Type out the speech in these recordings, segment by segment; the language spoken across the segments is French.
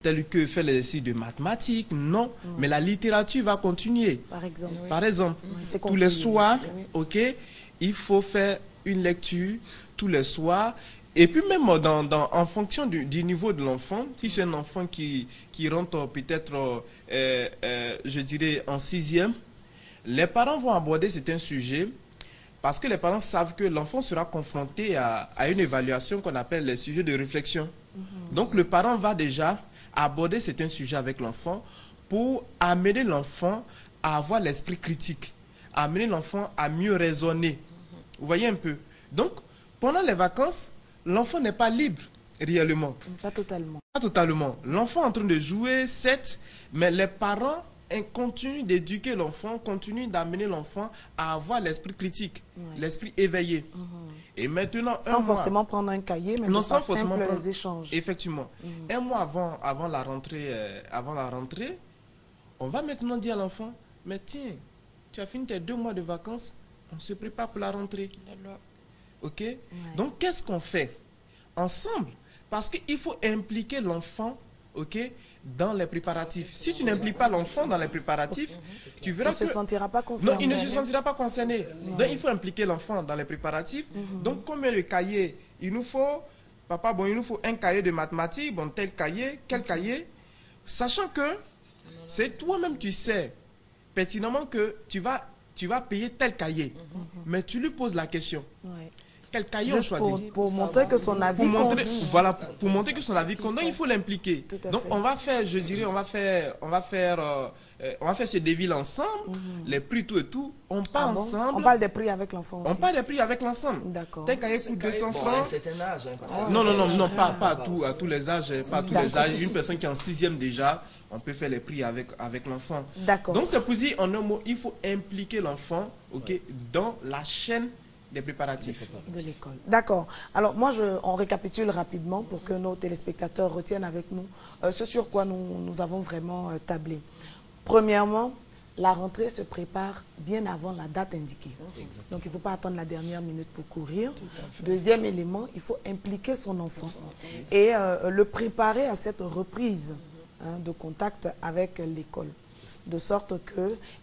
tel que faire l'exercice de mathématiques, non. Mais la littérature va continuer. Par exemple. Par exemple, Oui. tous les soirs, ok, il faut faire une lecture tous les soirs. Et puis même en fonction du niveau de l'enfant, si c'est un enfant qui rentre peut-être, je dirais, en 6e, les parents vont aborder certains sujets parce que les parents savent que l'enfant sera confronté à une évaluation qu'on appelle les sujets de réflexion. Donc le parent va déjà aborder certains sujets avec l'enfant pour amener l'enfant à avoir l'esprit critique, amener l'enfant à mieux raisonner. Vous voyez un peu? Donc, pendant les vacances, l'enfant n'est pas libre réellement. Pas totalement. Pas totalement. L'enfant est en train de jouer, certes, mais les parents continuent d'éduquer l'enfant, continuent d'amener l'enfant à avoir l'esprit critique, l'esprit éveillé. Et maintenant, sans forcément prendre un cahier, mais sans forcément prendre des échanges. Effectivement. Un mois avant la rentrée, on va maintenant dire à l'enfant, mais tiens, tu as fini tes 2 mois de vacances, on se prépare pour la rentrée. Ok? Donc, qu'est-ce qu'on fait ensemble? Parce qu'il faut impliquer l'enfant, ok, dans les préparatifs. Si tu n'impliques pas l'enfant dans les préparatifs, tu verras que... Il ne se sentira pas concerné. Non, il ne se sentira pas concerné. Donc, il faut impliquer l'enfant dans les préparatifs. Donc, combien de cahiers il nous faut? Papa, bon, il nous faut un cahier de mathématiques. Bon, tel cahier, quel cahier? Sachant que c'est toi-même, tu sais pertinemment que tu vas payer tel cahier. Mais tu lui poses la question. Quel cahier on choisit pour montrer que son avis compte. Voilà, pour montrer que son avis compte. Donc, il faut l'impliquer. Donc, on va faire, je dirais, on va faire ce devis ensemble, les prix, tout et tout. On part ensemble. On parle des prix avec l'enfant aussi. On parle des prix avec l'ensemble. D'accord. Tel cahier coûte 200 francs. Non, pas à tous les âges. Pas à tous les âges. Une personne qui est en 6e déjà, on peut faire les prix avec l'enfant. D'accord. Donc, c'est pour dire, en un mot, il faut impliquer l'enfant, ok, dans la chaîne des préparatifs de l'école. D'accord. Alors moi, on récapitule rapidement pour que nos téléspectateurs retiennent avec nous ce sur quoi nous avons vraiment tablé. Premièrement, la rentrée se prépare bien avant la date indiquée. Donc il ne faut pas attendre la dernière minute pour courir. Deuxième élément, il faut impliquer son enfant et le préparer à cette reprise de contact avec l'école, de sorte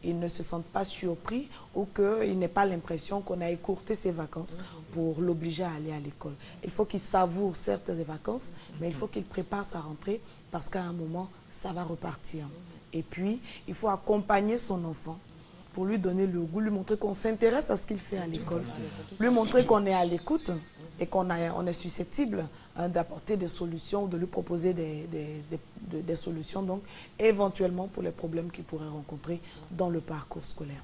qu'il ne se sente pas surpris ou qu'il n'ait pas l'impression qu'on a écourté ses vacances pour l'obliger à aller à l'école. Il faut qu'il savoure certes les vacances, mais il faut qu'il prépare sa rentrée parce qu'à un moment, ça va repartir. Et puis, il faut accompagner son enfant pour lui donner le goût, lui montrer qu'on s'intéresse à ce qu'il fait à l'école, lui montrer qu'on est à l'écoute et qu'on est susceptible d'apporter des solutions, de lui proposer des solutions, donc éventuellement pour les problèmes qu'il pourrait rencontrer dans le parcours scolaire.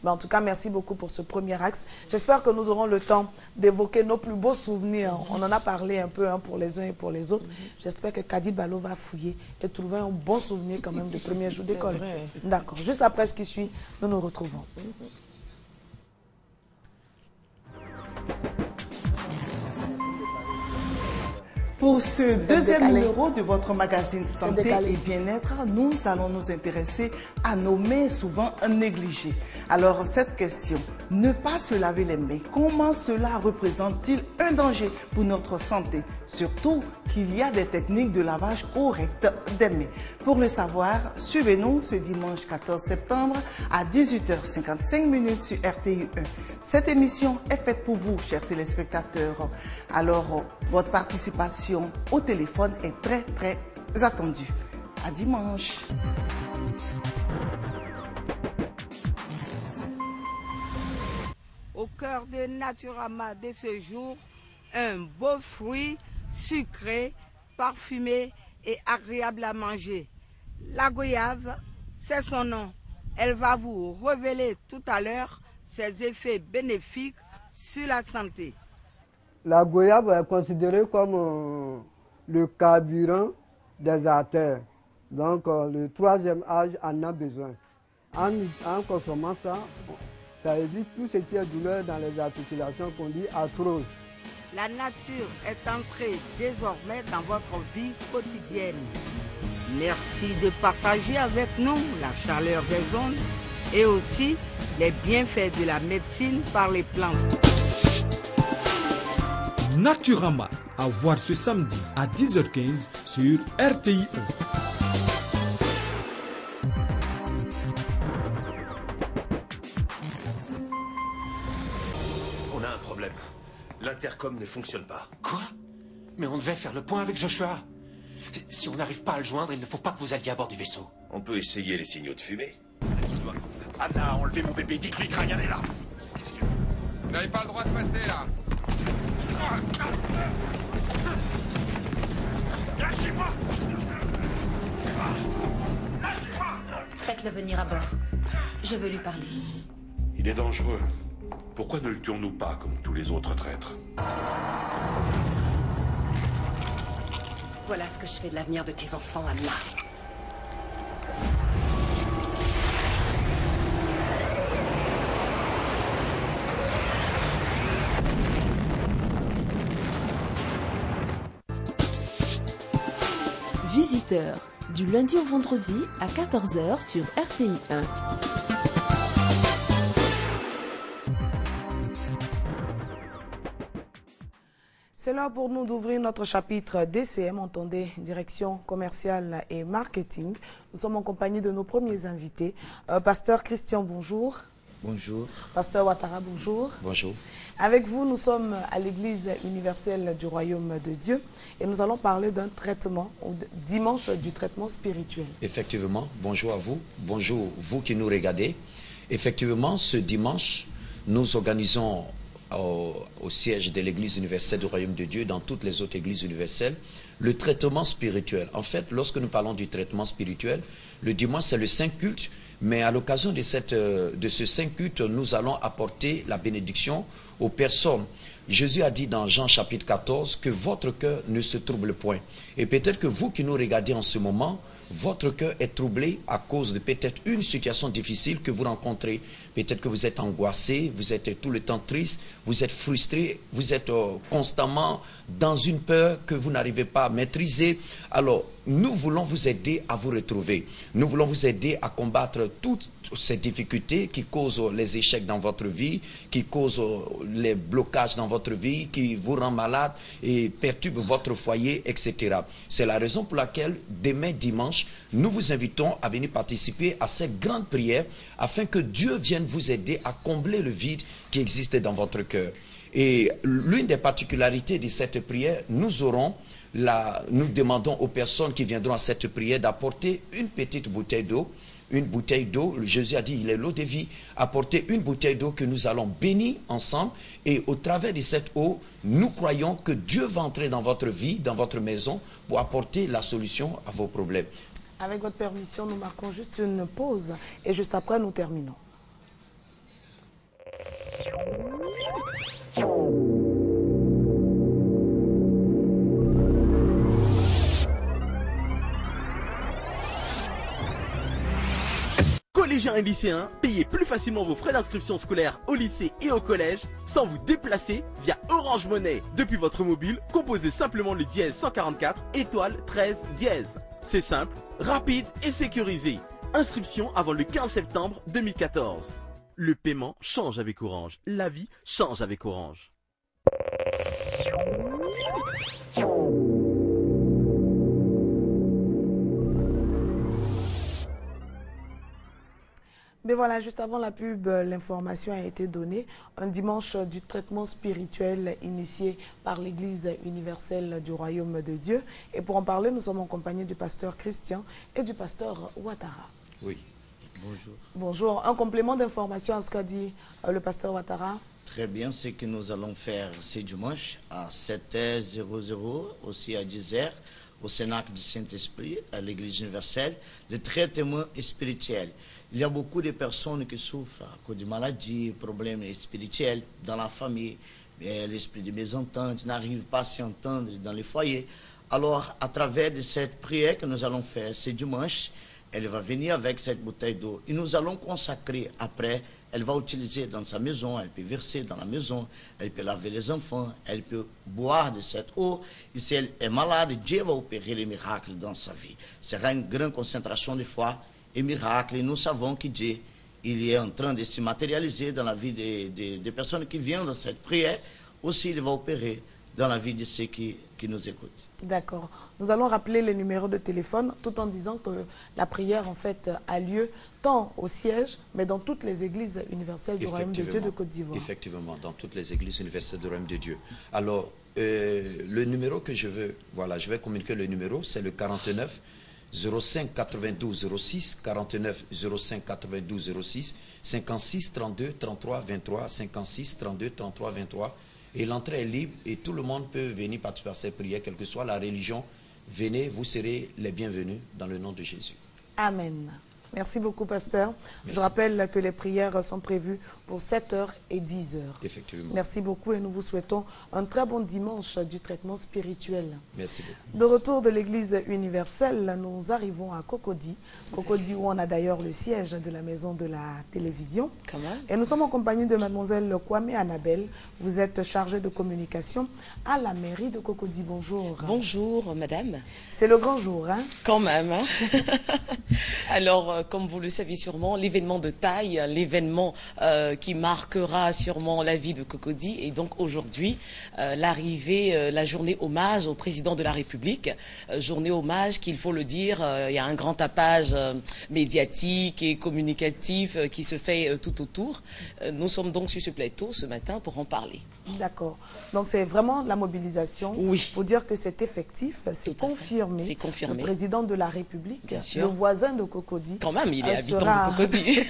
Mais en tout cas, merci beaucoup pour ce premier axe. J'espère que nous aurons le temps d'évoquer nos plus beaux souvenirs. On en a parlé un peu pour les uns et pour les autres. J'espère que Kadi Balo va fouiller et trouver un bon souvenir quand même de premier jour d'école. D'accord. Juste après ce qui suit, nous nous retrouvons. Pour ce deuxième numéro de votre magazine Santé et Bien-être, nous allons nous intéresser à nos mains souvent négligées. Alors, cette question, ne pas se laver les mains, comment cela représente-t-il un danger pour notre santé? Surtout qu'il y a des techniques de lavage correctes des mains. Pour le savoir, suivez-nous ce dimanche 14 septembre à 18h55 sur RTI 1. Cette émission est faite pour vous, chers téléspectateurs. Alors, votre participation au téléphone est très attendue. À dimanche. Au cœur de Naturama de ce jour, un beau fruit sucré, parfumé et agréable à manger. La goyave, c'est son nom. Elle va vous révéler tout à l'heure ses effets bénéfiques sur la santé. La goyave est considérée comme le carburant des artères. Donc le troisième âge en a besoin. En consommant ça, ça évite tout ce qui est douleur dans les articulations qu'on dit arthrose. La nature est entrée désormais dans votre vie quotidienne. Merci de partager avec nous la chaleur des ondes et aussi les bienfaits de la médecine par les plantes. Naturama, à voir ce samedi à 10h15 sur RTI 1. L'intercom ne fonctionne pas. Quoi? Mais on devait faire le point avec Joshua. Si on n'arrive pas à le joindre, il ne faut pas que vous alliez à bord du vaisseau. On peut essayer les signaux de fumée. Anna, enlevez mon bébé, dites-lui que Ryan est là. Vous n'avez pas le droit de passer, là. Lâchez-moi! Faites-le venir à bord. Je veux lui parler. Il est dangereux. Pourquoi ne le tuons-nous pas comme tous les autres traîtres? Voilà ce que je fais de l'avenir de tes enfants, Anna. Visiteur, du lundi au vendredi à 14 h sur RTI 1. C'est l'heure pour nous d'ouvrir notre chapitre DCM, entendez, direction commerciale et marketing. Nous sommes en compagnie de nos premiers invités. Pasteur Christian, bonjour. Bonjour. Pasteur Ouattara, bonjour. Bonjour. Avec vous, nous sommes à l'Église universelle du Royaume de Dieu et nous allons parler d'un traitement, dimanche du traitement spirituel. Effectivement, bonjour à vous. Bonjour vous qui nous regardez. Effectivement, ce dimanche, nous organisons au siège de l'Église universelle du Royaume de Dieu, dans toutes les autres églises universelles, le traitement spirituel. En fait, lorsque nous parlons du traitement spirituel, le dimanche, c'est le Saint Culte, mais à l'occasion de ce Saint Culte, nous allons apporter la bénédiction aux personnes. Jésus a dit dans Jean chapitre 14 que votre cœur ne se trouble point. Et peut-être que vous qui nous regardez en ce moment, votre cœur est troublé à cause de peut-être une situation difficile que vous rencontrez. Peut-être que vous êtes angoissé, vous êtes tout le temps triste, vous êtes frustré, vous êtes constamment dans une peur que vous n'arrivez pas à maîtriser. Alors, nous voulons vous aider à vous retrouver. Nous voulons vous aider à combattre toutes ces difficultés qui causent les échecs dans votre vie, qui causent les blocages dans votre vie, qui vous rendent malade et perturbent votre foyer, etc. C'est la raison pour laquelle demain dimanche, nous vous invitons à venir participer à cette grande prière afin que Dieu vienne vous aider à combler le vide qui existe dans votre cœur. Et l'une des particularités de cette prière, nous demandons aux personnes qui viendront à cette prière d'apporter une petite bouteille d'eau. Une bouteille d'eau, Jésus a dit, il est l'eau de vie. Apportez une bouteille d'eau que nous allons bénir ensemble. Et au travers de cette eau, nous croyons que Dieu va entrer dans votre vie, dans votre maison, pour apporter la solution à vos problèmes. Avec votre permission, nous marquons juste une pause et juste après, nous terminons. Collégiens et lycéens, payez plus facilement vos frais d'inscription scolaire au lycée et au collège sans vous déplacer via Orange Money. Depuis votre mobile, composez simplement le dièse 144 étoile 13 dièse. C'est simple, rapide et sécurisé. Inscription avant le 15 septembre 2014. Le paiement change avec Orange. La vie change avec Orange. Mais voilà, juste avant la pub, l'information a été donnée. Un dimanche du traitement spirituel initié par l'Église universelle du Royaume de Dieu. Et pour en parler, nous sommes en compagnie du pasteur Christian et du pasteur Ouattara. Oui, bonjour. Bonjour. Un complément d'information à ce qu'a dit le pasteur Ouattara. Très bien, ce que nous allons faire ce dimanche à 7h00, aussi à 10h, au Cénacle du Saint-Esprit, à l'Église universelle, le traitement spirituel. Il y a beaucoup de personnes qui souffrent à cause de maladies, problèmes spirituels dans la famille, l'esprit de mésentente, n'arrive pas à s'entendre dans les foyers. Alors, à travers de cette prière que nous allons faire ce dimanche, elle va venir avec cette bouteille d'eau et nous allons consacrer après. Elle va utiliser dans sa maison, elle peut verser dans la maison, elle peut laver les enfants, elle peut boire de cette eau. Et si elle est malade, Dieu va opérer les miracles dans sa vie. Ce sera une grande concentration de foi et miracles. Et nous savons que Dieu, il est en train de se matérialiser dans la vie des personnes qui viennent dans cette prière. Aussi, il va opérer dans la vie de ceux qui nous écoutent. D'accord. Nous allons rappeler les numéros de téléphone tout en disant que la prière en fait a lieu tant au siège, mais dans toutes les églises universelles du Royaume de Dieu de Côte d'Ivoire. Effectivement, dans toutes les églises universelles du Royaume de Dieu. Alors, le numéro que je veux, voilà, je vais communiquer le numéro, c'est le 49 05 92 06, 49 05 92 06, 56 32 33 23, 56 32 33 23. Et l'entrée est libre et tout le monde peut venir participer à ces prières, quelle que soit la religion. Venez, vous serez les bienvenus dans le nom de Jésus. Amen. Merci beaucoup, pasteur. Merci. Je rappelle que les prières sont prévues pour 7h et 10h. Effectivement. Merci beaucoup et nous vous souhaitons un très bon dimanche du traitement spirituel. Merci beaucoup. De retour de l'église universelle, nous arrivons à Cocody. Cocody où on a d'ailleurs le siège de la maison de la télévision. Et nous sommes en compagnie de mademoiselle Kwame Annabelle. Vous êtes chargée de communication à la mairie de Cocody. Bonjour. Bonjour, madame. C'est le grand jour, hein? Quand même, hein? Alors, comme vous le savez sûrement, l'événement de taille, l'événement qui marquera sûrement la vie de Cocody. Et donc aujourd'hui, l'arrivée, la journée hommage au président de la République. Journée hommage qu'il faut le dire, il y a un grand tapage médiatique et communicatif qui se fait tout autour. Nous sommes donc sur ce plateau ce matin pour en parler. D'accord. Donc c'est vraiment la mobilisation. Oui. Pour dire que c'est effectif, c'est confirmé. C'est confirmé. Le président de la République, bien sûr, le voisin de Cocody. Quand même, il est habitant de Cocody.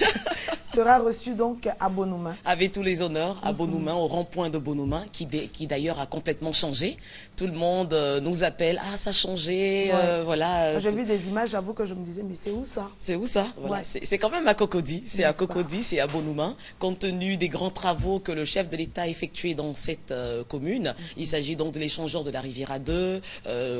Sera reçu donc à Bonoumain. Avec tous les honneurs à Bonoumain, au rond-point de Bonoumain, qui d'ailleurs a complètement changé. Tout le monde nous appelle, ah ça a changé, voilà. J'ai vu des images, j'avoue que je me disais, mais c'est où ça? C'est où ça? Voilà. C'est quand même à Cocody, c'est à Cocody, c'est à Bonoumain. Compte tenu des grands travaux que le chef de l'État a effectués dans cette commune, il s'agit donc de l'échangeur de la Riviera 2,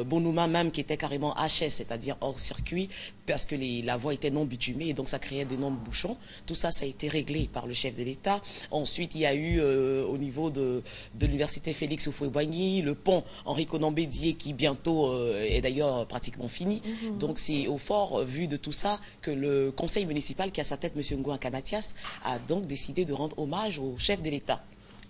Bonoumain même qui était carrément HS, c'est-à-dire hors circuit, parce que la voie était non bitumée et donc ça créait d'énormes bouchons. Tout ça, ça a été réglé par le chef de l'État. Ensuite, il y a eu au niveau de l'université Félix Houphouët-Boigny, le pont Henri Conan-Bédier qui bientôt est d'ailleurs pratiquement fini. Donc c'est au fort vu de tout ça que le conseil municipal qui a à sa tête, M. Ngouan Kamatias, a donc décidé de rendre hommage au chef de l'État.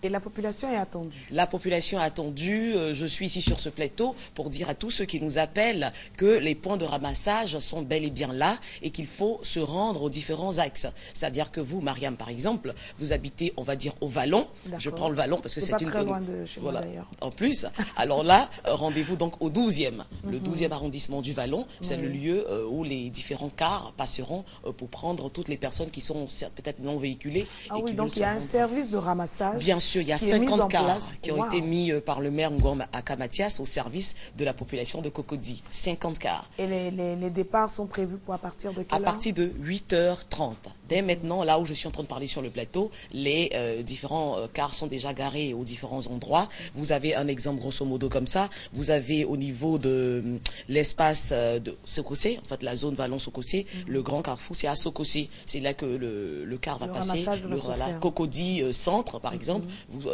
Et la population est attendue. La population est attendue. Je suis ici sur ce plateau pour dire à tous ceux qui nous appellent que les points de ramassage sont bel et bien là et qu'il faut se rendre aux différents axes. C'est-à-dire que vous, Mariam, par exemple, vous habitez, on va dire, au Vallon. Je prends le Vallon parce que c'est une très zone... loin de chez moi, d'ailleurs. En plus, alors là, rendez-vous donc au 12e. Le 12e arrondissement du Vallon, c'est le lieu où les différents cars passeront pour prendre toutes les personnes qui sont peut-être non véhiculées. Ah oui, donc il y a un service de ramassage. Bien sûr. Il y a 50 cars qui ont été mis par le maire Ngouan Kamatias au service de la population de Cocody. 50 cars. Et les départs sont prévus pour à partir de quelle heure? À partir de 8h30. Dès maintenant, là où je suis en train de parler sur le plateau, les différents cars sont déjà garés aux différents endroits. Vous avez un exemple grosso modo comme ça. Vous avez au niveau de l'espace de Sokosé, en fait la zone Vallon-Sokosé, le grand carrefour, c'est à Sokosé. C'est là que le car va passer. Cocody centre, par exemple.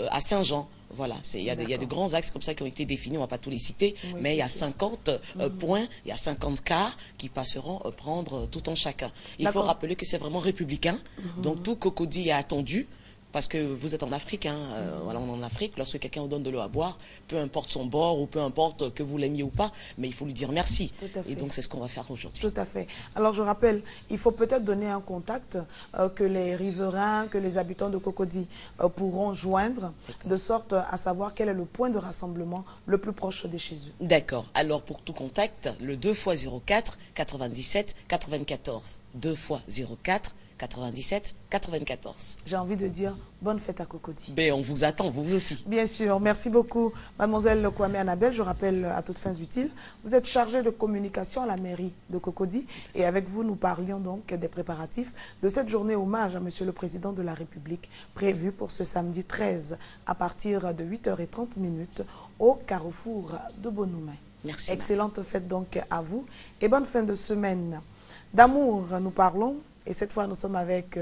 À Saint-Jean, voilà, il y a de grands axes comme ça qui ont été définis, on ne va pas tous les citer, mais il y a 50 points, il y a 50 cars qui passeront prendre tout en chacun. Il faut rappeler que c'est vraiment républicain, donc tout Cocody est attendu. Parce que vous êtes en Afrique, hein, voilà, on est en Afrique, lorsque quelqu'un vous donne de l'eau à boire, peu importe son bord ou peu importe que vous l'aimiez ou pas, mais il faut lui dire merci. Et donc c'est ce qu'on va faire aujourd'hui. Tout à fait. Alors je rappelle, il faut peut-être donner un contact que les riverains, que les habitants de Cocody pourront joindre, de sorte à savoir quel est le point de rassemblement le plus proche de chez eux. D'accord. Alors pour tout contact, le 2x04 97 94. 2x04 97 94. J'ai envie de dire bonne fête à Cocody. Ben, on vous attend, vous aussi. Bien sûr. Merci beaucoup, mademoiselle Kwame Annabelle. Je rappelle à toutes fins utiles, vous êtes chargée de communication à la mairie de Cocody. Et avec vous, nous parlions donc des préparatifs de cette journée hommage à monsieur le président de la République, prévue pour ce samedi 13 à partir de 8h30 au carrefour de Bonoumain. Merci. Excellente fête donc à vous et bonne fin de semaine. D'amour, nous parlons. Et cette fois, nous sommes avec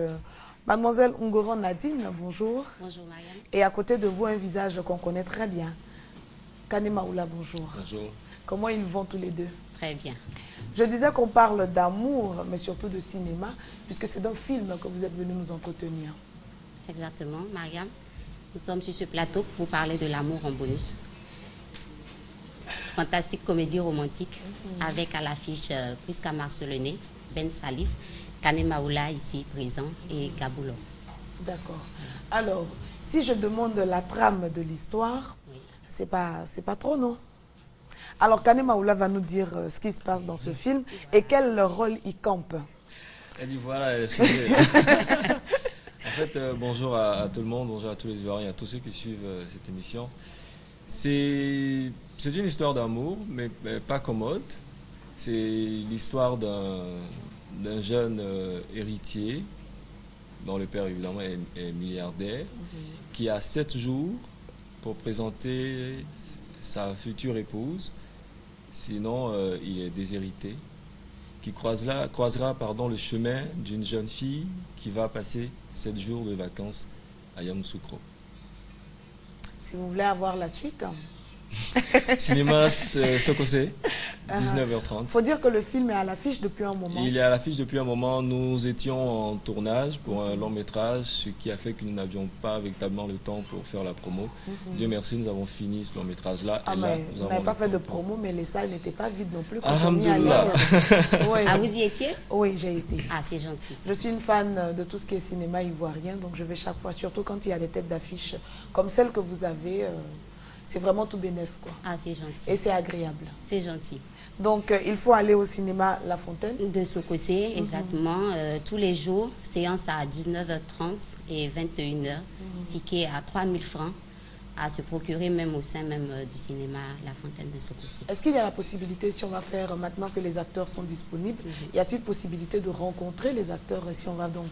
mademoiselle Ngoron Nadine. Bonjour. Bonjour, Mariam. Et à côté de vous, un visage qu'on connaît très bien. Kanema Oula, bonjour. Bonjour. Comment ils vont tous les deux? Très bien. Je disais qu'on parle d'amour, mais surtout de cinéma, puisque c'est d'un film que vous êtes venu nous entretenir. Exactement, Mariam. Nous sommes sur ce plateau pour vous parler de l'amour en bonus. fantastique comédie romantique avec à l'affiche Prisca Marcelonnet, Ben Salif, Kane Maoula ici présent et Gaboulo. D'accord. Alors, si je demande la trame de l'histoire, c'est pas trop, non? Alors, Kane Maoula va nous dire ce qui se passe dans ce film et quel rôle il campe. Elle dit voilà, elle est En fait, bonjour à tout le monde, bonjour à tous les Ivoiriens, à tous ceux qui suivent cette émission. C'est une histoire d'amour, mais pas commode. C'est l'histoire d'un jeune héritier, dont le père évidemment est milliardaire, qui a 7 jours pour présenter sa future épouse, sinon il est déshérité, qui croisera le chemin d'une jeune fille qui va passer 7 jours de vacances à Yamoussoukro. Si vous voulez avoir la suite... Cinéma Sokosé, 19h30. Il faut dire que le film est à l'affiche depuis un moment. Il est à l'affiche depuis un moment. Nous étions en tournage pour un long métrage, ce qui a fait que nous n'avions pas véritablement le temps pour faire la promo. Dieu merci, nous avons fini ce long métrage là. Ah, mais vous n'avez pas fait de promo, mais les salles n'étaient pas vides non plus. Alhamdoulilah. Oui. Ah, vous y étiez? Oui, j'ai été. Ah, c'est gentil. Je suis une fan de tout ce qui est cinéma ivoirien, donc je vais chaque fois, surtout quand il y a des têtes d'affiche comme celle que vous avez. C'est vraiment tout bénef, quoi. Ah, c'est gentil. Et c'est agréable. C'est gentil. Donc, il faut aller au cinéma La Fontaine. De Sokosé, exactement. Tous les jours, séance à 19h30 et 21h. Ticket à 3000 francs à se procurer même au sein même du cinéma La Fontaine de Sokosé. Est-ce qu'il y a la possibilité, si on va faire, maintenant que les acteurs sont disponibles, y a-t-il possibilité de rencontrer les acteurs si on va donc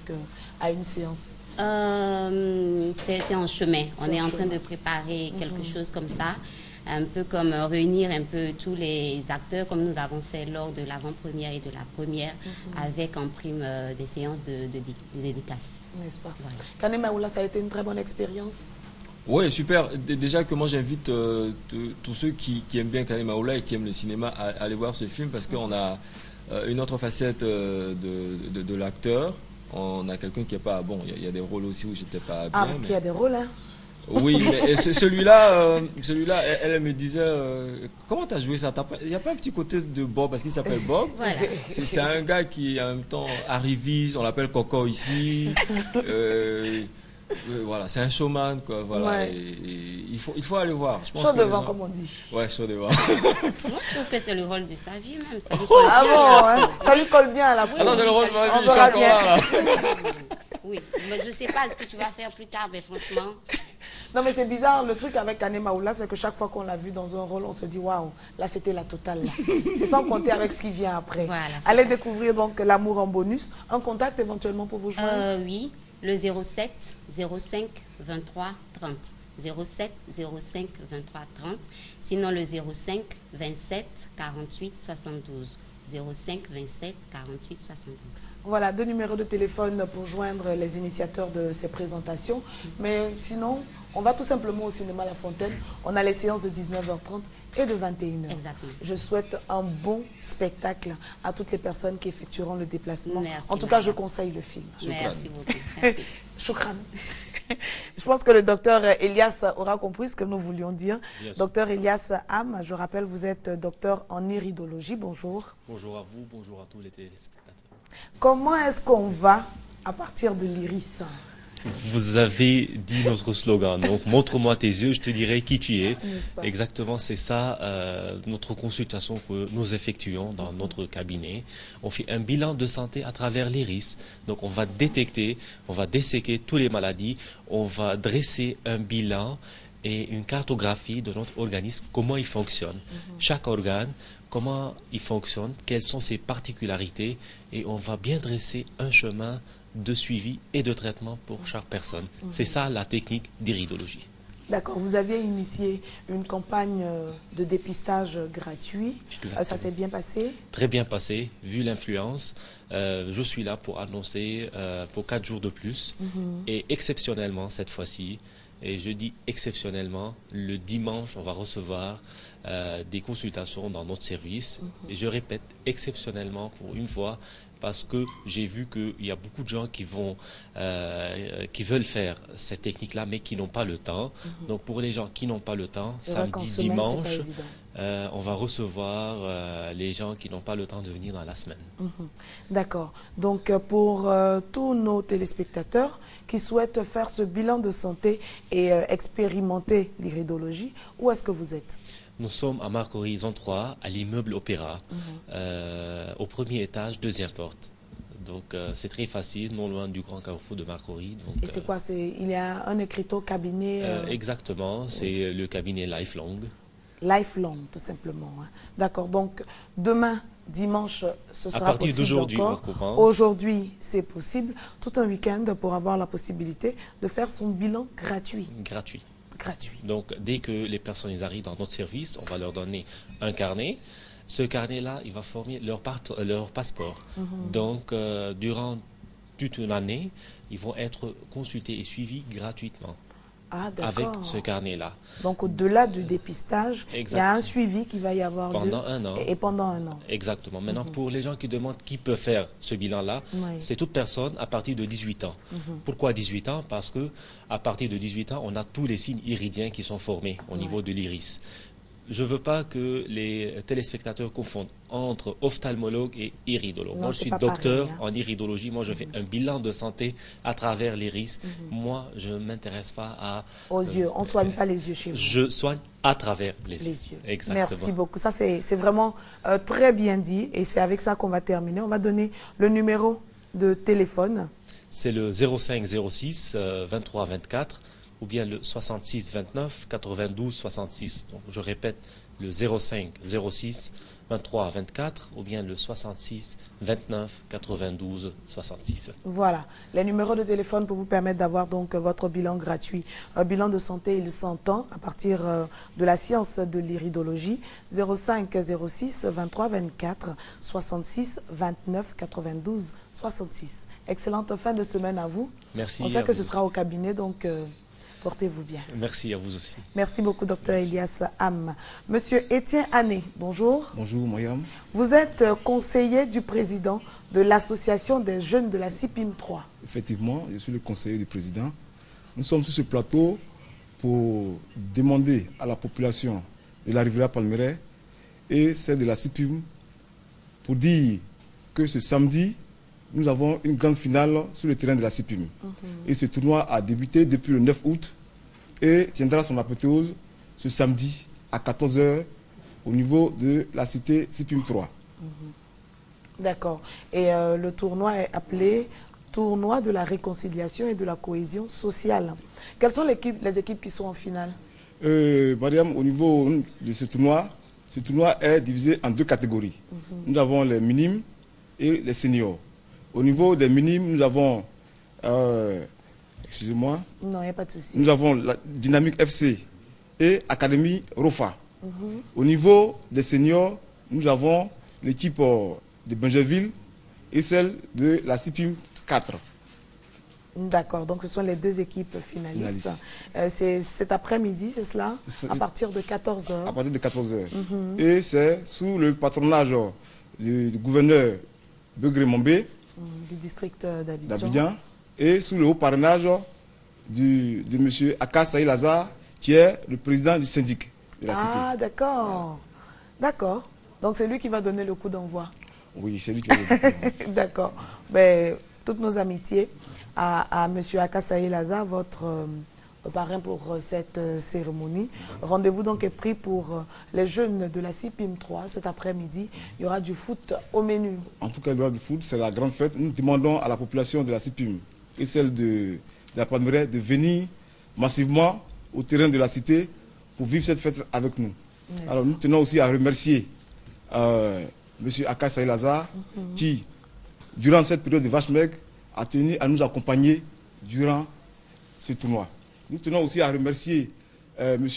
à une séance? C'est en chemin. On est en train de préparer quelque chose comme ça, un peu comme réunir un peu tous les acteurs, comme nous l'avons fait lors de l'avant-première et de la première, avec en prime des séances de dédicaces. N'est-ce pas? Kane Maoula, ça a été une très bonne expérience? Oui, super. Déjà que moi j'invite tous ceux qui aiment bien Kane Maoula et qui aiment le cinéma à aller voir ce film, parce qu'on a une autre facette de l'acteur. On a quelqu'un qui n'est pas bon. Il y a des rôles aussi où j'étais pas bien. Ah, parce qu'il y a des rôles, hein. Oui, mais celui-là, elle me disait comment tu as joué ça? Il n'y a pas un petit côté de Bob, parce qu'il s'appelle Bob. Voilà. C'est un gars qui en même temps arriviste, on l'appelle Coco ici. Voilà, c'est un showman, quoi. Voilà. Ouais. Et il faut aller voir. Chaud devant, comme on dit. Ouais, chaud devant. Moi, je trouve que c'est le rôle de sa vie même. Ça lui colle bien. Bon, hein? Ça lui colle bien à la peau. Ah non, c'est le rôle de ma vie, je suis encore là. Oui, mais je ne sais pas ce que tu vas faire plus tard, mais franchement... Non, mais c'est bizarre, le truc avec Kane Maoula, c'est que chaque fois qu'on l'a vu dans un rôle, on se dit waouh, là c'était la totale. C'est sans compter avec ce qui vient après. Voilà, allez découvrir donc L'amour en bonus. Un contact éventuellement pour vous joindre? Oui, le 07 05 23 30. 07 05 23 30. Sinon le 05 27 48 72. 05 27 48 72. Voilà, 2 numéros de téléphone pour joindre les initiateurs de ces présentations. Mais sinon, on va tout simplement au cinéma La Fontaine. On a les séances de 19h30 et de 21h. Exactement. Je souhaite un bon spectacle à toutes les personnes qui effectueront le déplacement. Merci, en tout cas, je conseille le film. Merci beaucoup. Merci. Choukran. Je pense que le docteur Elias aura compris ce que nous voulions dire. Docteur Elias Am, je rappelle, vous êtes docteur en iridologie. Bonjour. Bonjour à vous, bonjour à tous les téléspectateurs. Comment est-ce qu'on va à partir de l'iris? Vous avez dit notre slogan, donc montre-moi tes yeux, je te dirai qui tu es. Exactement, c'est ça notre consultation que nous effectuons dans notre cabinet. On fait un bilan de santé à travers l'iris. Donc on va détecter, on va disséquer toutes les maladies, on va dresser un bilan et une cartographie de notre organisme, comment il fonctionne. Chaque organe, comment il fonctionne, quelles sont ses particularités, et on va bien dresser un chemin de suivi et de traitement pour chaque personne. C'est ça la technique d'iridologie. D'accord, vous aviez initié une campagne de dépistage gratuit. Ça s'est bien passé? Très bien passé, vu l'influence. Je suis là pour annoncer pour 4 jours de plus. Et exceptionnellement, cette fois-ci, et je dis exceptionnellement, le dimanche, on va recevoir des consultations dans notre service. Et je répète, exceptionnellement, pour une fois, parce que j'ai vu qu'il y a beaucoup de gens qui veulent faire cette technique-là, mais qui n'ont pas le temps. Donc pour les gens qui n'ont pas le temps, samedi, dimanche, on va recevoir les gens qui n'ont pas le temps de venir dans la semaine. D'accord. Donc, pour tous nos téléspectateurs qui souhaitent faire ce bilan de santé et expérimenter l'iridologie, où est-ce que vous êtes? Nous sommes à Marc Horizon 3, à l'immeuble Opéra, au premier étage, deuxième porte. Donc, c'est très facile, non loin du grand carrefour de Marcory. Et c'est quoi? Il y a un écriteau cabinet Exactement, c'est le cabinet Lifelong. Lifelong, tout simplement. Hein. D'accord, donc demain, dimanche, ce sera possible. À partir d'aujourd'hui, on commence. Aujourd'hui, c'est possible. Tout un week-end pour avoir la possibilité de faire son bilan gratuit. Gratuit. Gratuit. Donc, dès que les personnes arrivent dans notre service, on va leur donner un carnet. Ce carnet-là, il va former leur passeport. Donc, durant toute une année, ils vont être consultés et suivis gratuitement avec ce carnet-là. Donc, au-delà du dépistage, il y a un suivi qui va y avoir pendant un an. Et pendant un an. Exactement. Maintenant, pour les gens qui demandent qui peut faire ce bilan-là, c'est toute personne à partir de 18 ans. Pourquoi 18 ans? Parce que à partir de 18 ans, on a tous les signes iridiens qui sont formés au niveau de l'iris. Je ne veux pas que les téléspectateurs confondent entre ophtalmologue et iridologue. Moi, je suis docteur en iridologie. Moi, je fais un bilan de santé à travers l'iris. Moi, je ne m'intéresse pas aux yeux. On ne soigne pas les yeux chez vous. Je soigne à travers les yeux. Exactement. Merci beaucoup. Ça, c'est vraiment très bien dit. Et c'est avec ça qu'on va terminer. On va donner le numéro de téléphone. C'est le 05 06 23 24. Ou bien le 66 29 92 66. Donc, je répète, le 05 06 23 24 ou bien le 66 29 92 66. Voilà, les numéros de téléphone pour vous permettre d'avoir donc votre bilan gratuit. Un bilan de santé, il s'entend à partir de la science de l'iridologie. 05 06 23 24 66 29 92 66. Excellente fin de semaine à vous. Merci. On sait que ce sera au cabinet, donc... portez-vous bien. Merci à vous aussi. Merci beaucoup, Dr Elias Ham. Monsieur Étienne Ané, bonjour. Bonjour, Mariam. Vous êtes conseiller du président de l'association des jeunes de la CIPIM 3. Effectivement, je suis le conseiller du président. Nous sommes sur ce plateau pour demander à la population de la Riviera Palmeraie et celle de la CIPIM pour dire que ce samedi, nous avons une grande finale sur le terrain de la CIPIM. Et ce tournoi a débuté depuis le 9 août et tiendra son apothéose ce samedi à 14 h au niveau de la cité CIPIM 3. D'accord. Et le tournoi est appelé Tournoi de la réconciliation et de la cohésion sociale. Quelles sont les équipes qui sont en finale? Mariam, au niveau de ce tournoi est divisé en deux catégories. Nous avons les minimes et les seniors. Au niveau des minimes, nous avons, excusez-moi, non, il n'y a pas de souci. Nous avons la Dynamique FC et Académie Rofa. Au niveau des seniors, nous avons l'équipe de Benjerville et celle de la CIPIM 4. D'accord, donc ce sont les deux équipes finalistes. C'est cet après-midi, c'est cela? À partir de 14 h. À partir de 14 h. Et c'est sous le patronage du gouverneur Begré-Mombé, du district d'Abidjan, et sous le haut parrainage de M. Aka Saïd Lazare, qui est le président du syndic de la cité. Ah, d'accord. D'accord. Donc c'est lui qui va donner le coup d'envoi. Oui, c'est lui qui va donner le coup d'envoi. D'accord. Ben, toutes nos amitiés à M. Aka Saïd Lazare, votre parrain pour cette cérémonie. Rendez-vous donc est pris pour les jeunes de la CIPIM 3 cet après-midi. Il y aura du foot au menu. En tout cas, il y aura du foot, c'est la grande fête. Nous demandons à la population de la CIPIM et celle de la Palmeraie de venir massivement au terrain de la cité pour vivre cette fête avec nous. Alors nous tenons aussi à remercier M. Aka Saïd Lazare qui, durant cette période de vache maigre, a tenu à nous accompagner durant ce tournoi. Nous tenons aussi à remercier M.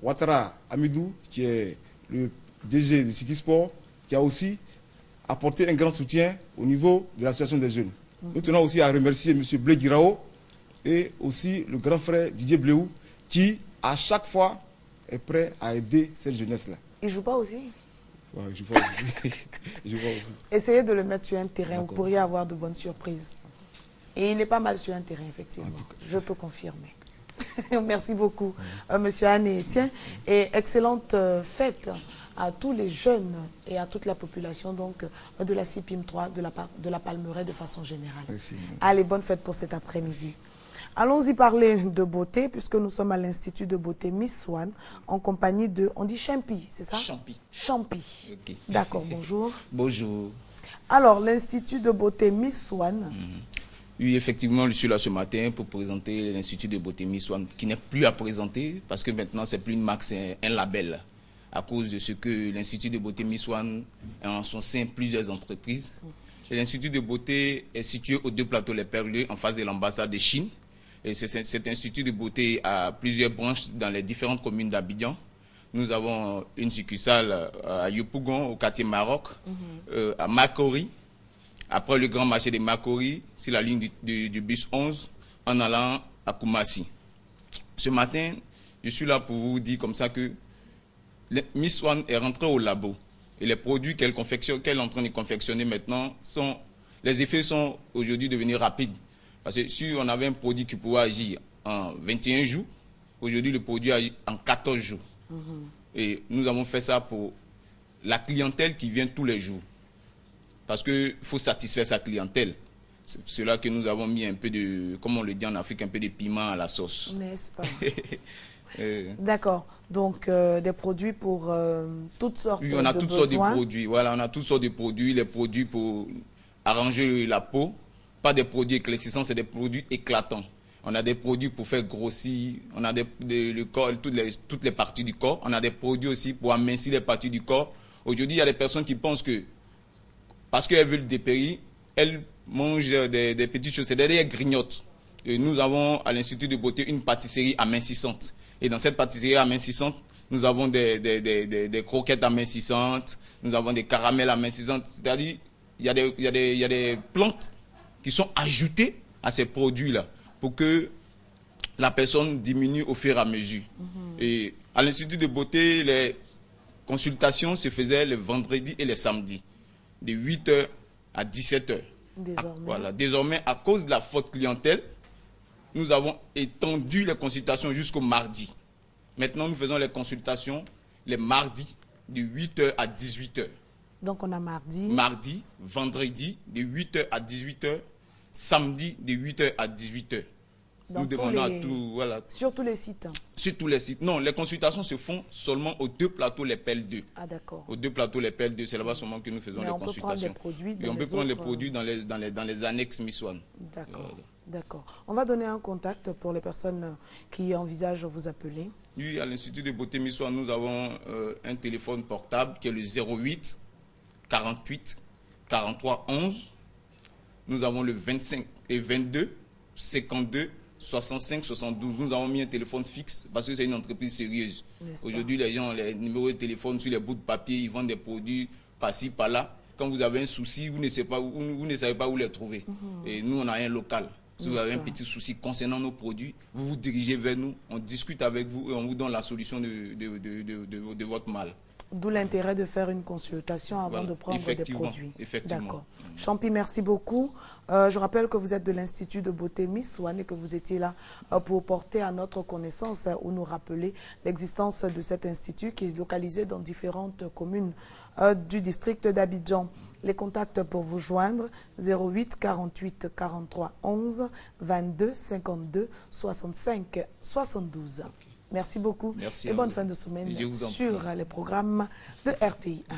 Ouattara Amidou, qui est le DG de City Sport, qui a aussi apporté un grand soutien au niveau de l'association des jeunes. Nous tenons aussi à remercier M. Blé Guirao et aussi le grand frère Didier Bléou, qui, à chaque fois, est prêt à aider cette jeunesse-là. Il ne joue pas aussi? Ouais, il joue pas aussi. Il joue pas aussi. Essayez de le mettre sur un terrain, vous pourriez avoir de bonnes surprises. Et il est pas mal sur un terrain, effectivement. Je peux confirmer. Merci beaucoup, Monsieur Anne. Tiens, et excellente fête à tous les jeunes et à toute la population donc de la CIPIM 3, de la Palmeraie de façon générale. Merci. Allez, bonne fête pour cet après-midi. Allons-y parler de beauté, puisque nous sommes à l'Institut de beauté Miss Swan, en compagnie de, on dit Champi, c'est ça? Champi. Champi. Okay. D'accord, bonjour. Bonjour. Alors, l'Institut de beauté Miss Swan. Oui, effectivement, je suis là ce matin pour présenter l'Institut de beauté Miss Swan, qui n'est plus à présenter, parce que maintenant, c'est plus une marque, c'est un label. À cause de ce que l'Institut de beauté Miss Swan a en son sein plusieurs entreprises. L'Institut de beauté est situé aux 2 plateaux Les Perles, en face de l'ambassade de Chine. Et cet institut de beauté a plusieurs branches dans les différentes communes d'Abidjan. Nous avons une succursale à Yopougon, au quartier Maroc, à Makori, après le grand marché de Makori, sur la ligne du bus 11, en allant à Koumassi. Ce matin, je suis là pour vous dire comme ça que Miss Swan est rentrée au labo. Et les produits qu'elle est en train de confectionner maintenant, les effets sont aujourd'hui devenus rapides. Parce que si on avait un produit qui pouvait agir en 21 jours, aujourd'hui le produit agit en 14 jours. Et nous avons fait ça pour la clientèle qui vient tous les jours. Parce qu'il faut satisfaire sa clientèle. C'est cela que nous avons mis un peu de, comme on le dit en Afrique, un peu de piment à la sauce. N'est-ce pas? D'accord. Donc, des produits pour toutes sortes de besoins. Oui, on a toutes sortes de produits. Voilà, on a toutes sortes de produits. Les produits pour arranger la peau. Pas des produits éclaircissants, c'est des produits éclatants. On a des produits pour faire grossir. On a le corps, toutes les parties du corps. On a des produits aussi pour amincir les parties du corps. Aujourd'hui, il y a des personnes qui pensent que, parce qu'elles veulent dépérir, elles mangent des petites choses. C'est des grignotes. Et nous avons à l'Institut de beauté une pâtisserie amincissante. Et dans cette pâtisserie amincissante, nous avons des croquettes amincissantes, nous avons des caramels amincissantes. C'est-à-dire, il y a des plantes qui sont ajoutées à ces produits-là pour que la personne diminue au fur et à mesure. Et à l'Institut de beauté, les consultations se faisaient les vendredis et les samedis, de 8h à 17h. Désormais. Voilà. Désormais, à cause de la forte clientèle, nous avons étendu les consultations jusqu'au mardi. Maintenant, nous faisons les consultations les mardis de 8h à 18h. Donc, on a mardi. Mardi, vendredi, de 8h à 18h, samedi, de 8h à 18h. Dans nous demandons à tout, voilà. Sur tous les sites. Sur tous les sites. Non, les consultations se font seulement aux 2 plateaux Les Perles 2. Ah, d'accord. Aux 2 plateaux Les Perles 2, c'est là-bas seulement que nous faisons les consultations. Et on peut prendre les produits dans les annexes Miss Swan. D'accord. D'accord. On va donner un contact pour les personnes qui envisagent de vous appeler. Oui, à l'Institut de beauté Miss Swan, nous avons un téléphone portable qui est le 08 48 43 11. Nous avons le 25 et 22 52 65 72. Nous avons mis un téléphone fixe parce que c'est une entreprise sérieuse. Aujourd'hui, les gens, les numéros de téléphone sur les bouts de papier, ils vendent des produits par-ci, par-là. Quand vous avez un souci, vous ne savez pas où les trouver. Et nous, on a un local. Si vous avez un petit souci concernant nos produits, vous vous dirigez vers nous, on discute avec vous et on vous donne la solution de votre mal. D'où l'intérêt de faire une consultation avant de prendre des produits. D'accord. Champi, merci beaucoup. Je rappelle que vous êtes de l'Institut de beauté Miss Swan et que vous étiez là pour porter à notre connaissance ou nous rappeler l'existence de cet institut qui est localisé dans différentes communes du district d'Abidjan. Les contacts pour vous joindre, 08 48 43 11 22 52 65 72. Merci beaucoup. Merci et bonne fin de semaine sur les programmes de RTI 1.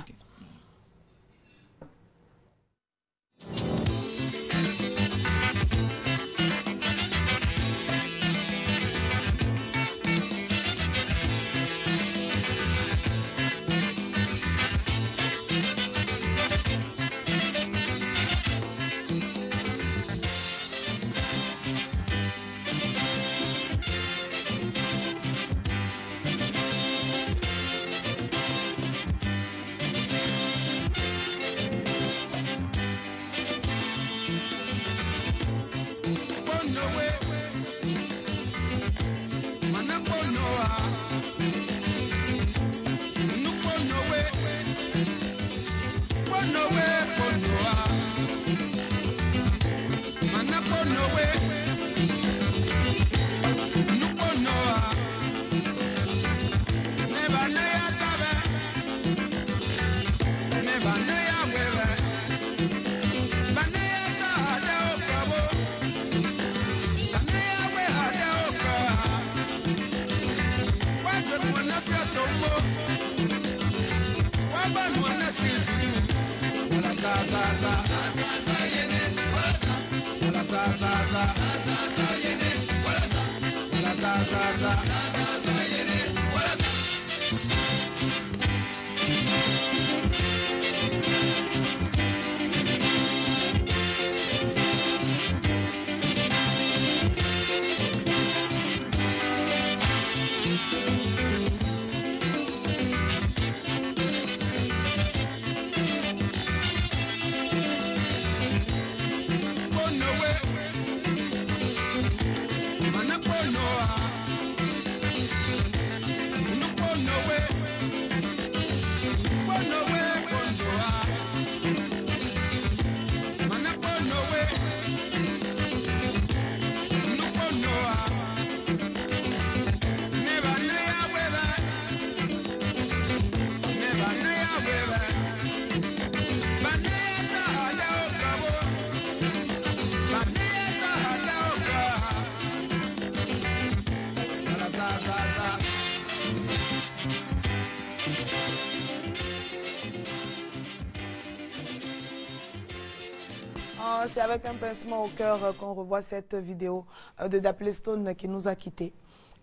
C'est avec un pincement au cœur qu'on revoit cette vidéo de Daplestone qui nous a quittés.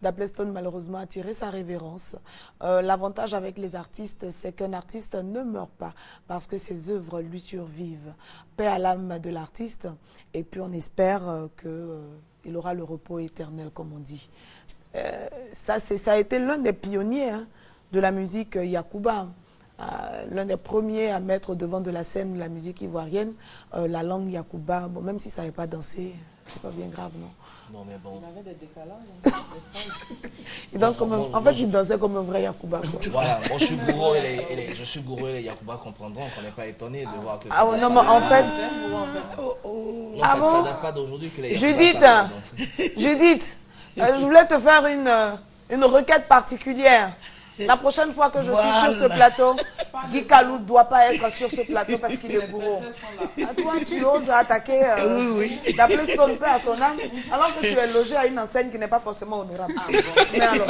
Daplestone malheureusement a tiré sa révérence. L'avantage avec les artistes, c'est qu'un artiste ne meurt pas parce que ses œuvres lui survivent. Paix à l'âme de l'artiste et puis on espère qu'il aura le repos éternel comme on dit. Ça a été l'un des pionniers de la musique Yakuba. L'un des premiers à mettre devant de la scène de la musique ivoirienne la langue Yakuba. Bon, même s'il ne savait pas danser, c'est pas bien grave, non? Non, mais bon. Il avait des décalages. Il danse comme en fait, il dansait comme un vrai Yakuba. Voilà, moi je suis gourou et les Yakuba comprendront qu'on n'est pas étonné de voir que ah non, mais en fait... Non, ça ne date pas d'aujourd'hui que les Yakuba... Judith, je voulais te faire une requête particulière. La prochaine fois que je suis sur ce plateau, Guy Kalou ne doit pas être sur ce plateau parce qu'il est bourreau. Toi, tu oses attaquer d'appeler son père à son âme, alors que tu es logé à une enseigne qui n'est pas forcément honorable. Mais alors...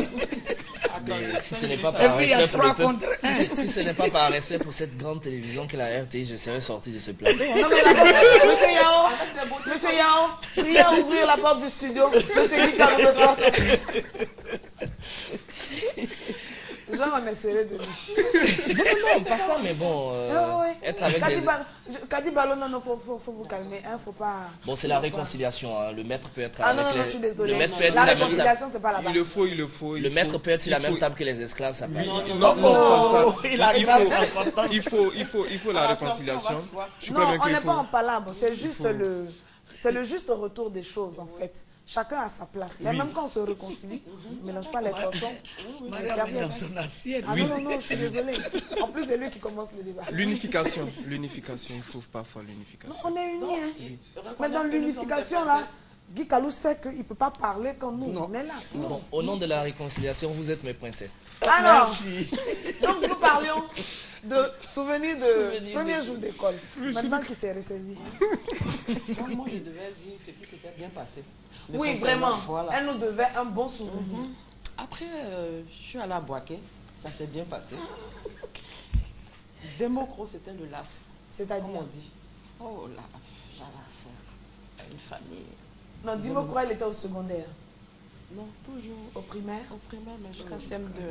Mais si ce n'est pas par respect pour le peuple, si ce n'est pas par respect pour cette grande télévision que la RTI, je serais sorti de ce plateau. Non mais Monsieur Yao, priez à ouvrir la porte du studio. Monsieur Guy Kalou me sort. Genre, on essaierait de lui. Non, pas ça, mais bon, être avec Kadi Balo, non, faut vous calmer, hein, faut pas... Bon, c'est la réconciliation, hein. Le maître peut être avec les... non, je suis désolée. Le maître peut être la réconciliation, c'est pas là-bas. Il le faut. Le maître peut être sur la même table que les esclaves, ça passe. Non, pas ça. Il faut la réconciliation. Non, on n'est pas en palabre, c'est juste le juste retour des choses, en fait. Chacun a sa place. Mais même quand on se réconcilie, on ne mélange pas les torchons. Dans son assiette. Ah non, je suis désolée. En plus, c'est lui qui commence le débat. L'unification, il faut parfois l'unification. On est unis, hein. Mais dans l'unification, là, Guy Kalou sait qu'il ne peut pas parler quand nous, on est là. Bon, au nom de la réconciliation, vous êtes mes princesses. Alors, donc nous parlions de souvenirs de premier jour d'école. Maintenant qu'il s'est ressaisi. Moi, je devais dire ce qui s'était bien passé. Oui, vraiment. Voilà. Elle nous devait un bon souvenir. Après, je suis allée à Boaké. Ça s'est bien passé. Démocro, c'était le LAS. C'est-à-dire on dit. Oh là, j'avais affaire à une famille. Non, dis-moi quoi, elle était au secondaire. Non, toujours. Au primaire? Au primaire, mais jusqu'à CM2.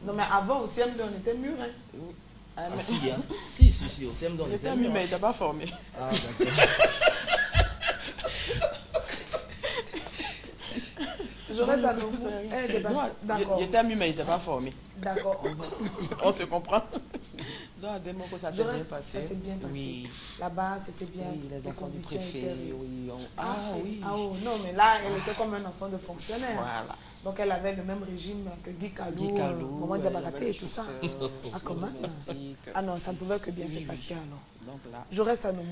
Non, mais avant, au CM2, on était mûrs, hein? Oui. Ah, si, hein? Si, au CM2, on était mûrs. Mais il n'était pas formé. Ah, d'accord. J'aurais ça non il était mis, mais il n'était pas formé. D'accord. On se comprend. Dans la démo, ça s'est bien passé. Ça s'est bien passé. Oui. Là-bas, c'était bien. Oui, les enfants du préfet. Oui. Oui. Ah, oh, non, mais là, elle était comme un enfant de fonctionnaire. Voilà. Donc, elle avait le même régime que Guy Kalou, Maman Diabaté et tout ça. Ah, comment? Ah non, ça ne pouvait que bien se passer alors. Donc là. J'aurais ça non.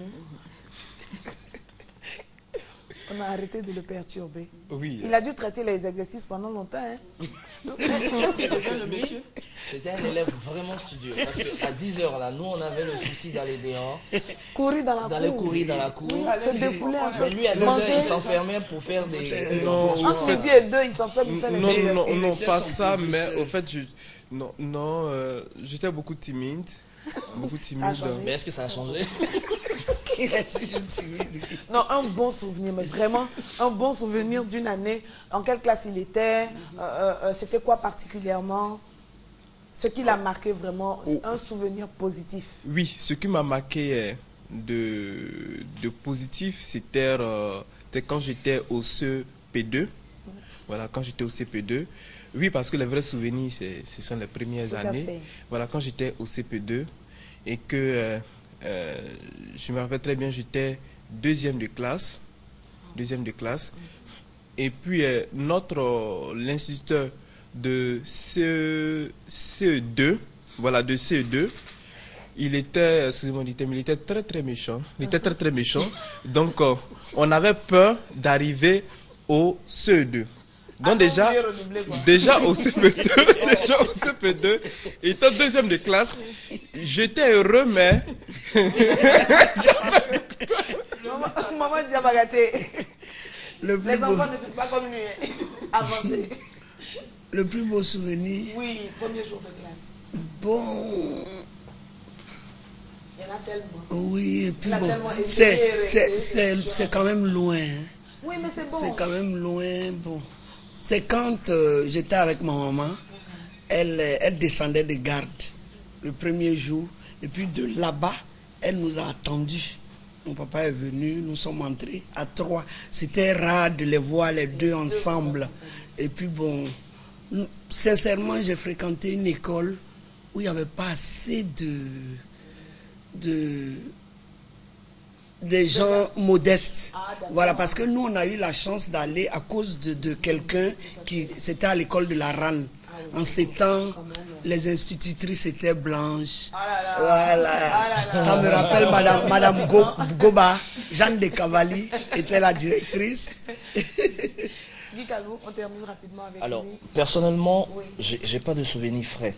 On a arrêté de le perturber. Oui. Il a dû traiter les exercices pendant longtemps. Hein. Qu'est-ce que c'était le monsieur? C'était un élève vraiment studieux. Parce qu'à 10h, là, nous, on avait le souci d'aller dehors. Courir dans la cour. D'aller courir dans la cour. Oui, se défouler un peu. Mais lui, à 2h, il s'enfermait pour faire des... Entre midi et 2, il s'enferme pour faire des exercices. Non, pas ça, mais au fait, j'étais beaucoup timide. Mais est-ce que ça a changé? Il est toujours timide. Non, un bon souvenir, mais vraiment un bon souvenir d'une année. En quelle classe il était? C'était quoi particulièrement? Ce qui l'a marqué vraiment, un souvenir positif. Oui, ce qui m'a marqué de positif, c'était quand j'étais au CP2. Voilà, quand j'étais au CP2. Oui, parce que les vrais souvenirs, ce sont les premières années. Voilà, quand j'étais au CP2 et que je me rappelle très bien, j'étais deuxième de classe. Et puis, l'instituteur de CE2, voilà, de CE2, il était, excusez-moi, il était très très méchant. Il était très très méchant. Donc, on avait peur d'arriver au CE2. Donc déjà au CP2, étant deuxième de classe, j'étais heureux, mais Maman dit à Bagaté, les enfants ne font pas comme lui. Avancez. Le plus beau souvenir. Oui, premier jour de classe. Bon. Il y en a tellement. Oui, et puis bon, c'est quand même loin. Hein. Oui, mais c'est bon. C'est quand même loin, bon. C'est quand j'étais avec ma maman, elle descendait de garde le premier jour, et puis de là-bas, elle nous a attendus. Mon papa est venu, nous sommes entrés à 3. C'était rare de les voir les deux ensemble. Et puis bon, sincèrement, j'ai fréquenté une école où il n'y avait pas assez des gens modestes. Voilà, parce que nous, on a eu la chance d'aller à cause de quelqu'un qui... C'était à l'école de la RAN. En ces temps, les institutrices étaient blanches. Voilà. Ça me rappelle Madame Goba, Jeanne de Cavalli était la directrice. Guy Kalou, on termine rapidement avec Alors, lui. personnellement, j'ai pas de souvenirs frais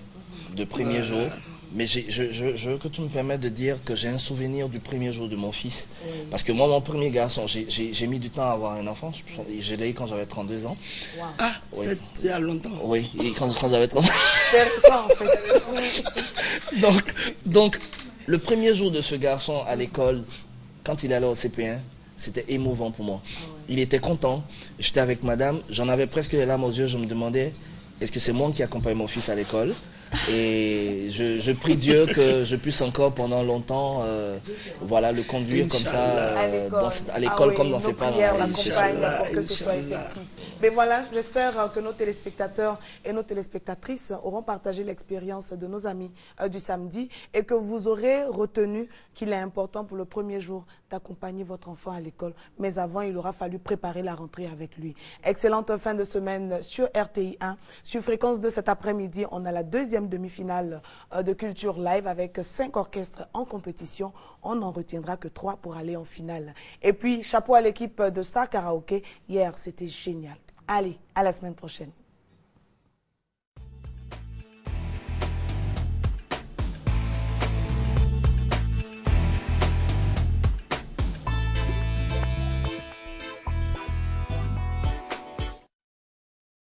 de premier jour. Mais je veux que tu me permettes de dire que j'ai un souvenir du premier jour de mon fils. Oui. Parce que moi, mon premier garçon, j'ai mis du temps à avoir un enfant. Je l'ai eu quand j'avais 32 ans. Wow. Ah, oui. C'est il y a longtemps. Oui, et quand j'avais 32 ans. C'est ça, en fait. donc, le premier jour de ce garçon à l'école, quand il allait au CP1, c'était émouvant pour moi. Ah, oui. Il était content. J'étais avec madame. J'en avais presque les larmes aux yeux. Je me demandais, est-ce que c'est moi qui accompagne mon fils à l'école? Et je prie Dieu que je puisse encore pendant longtemps voilà, le conduire comme ça à l'école comme dans ses parents. Pour que ce soit effectif. Mais voilà, j'espère que nos téléspectateurs et nos téléspectatrices auront partagé l'expérience de nos amis du samedi et que vous aurez retenu qu'il est important pour le premier jour d'accompagner votre enfant à l'école. Mais avant, il aura fallu préparer la rentrée avec lui. Excellente fin de semaine sur RTI 1. Sur Fréquence 2 cet après-midi, on a la deuxième demi-finale de Culture Live avec 5 orchestres en compétition. On n'en retiendra que 3 pour aller en finale. Et puis, chapeau à l'équipe de Star Karaoke. Hier, c'était génial. Allez, à la semaine prochaine.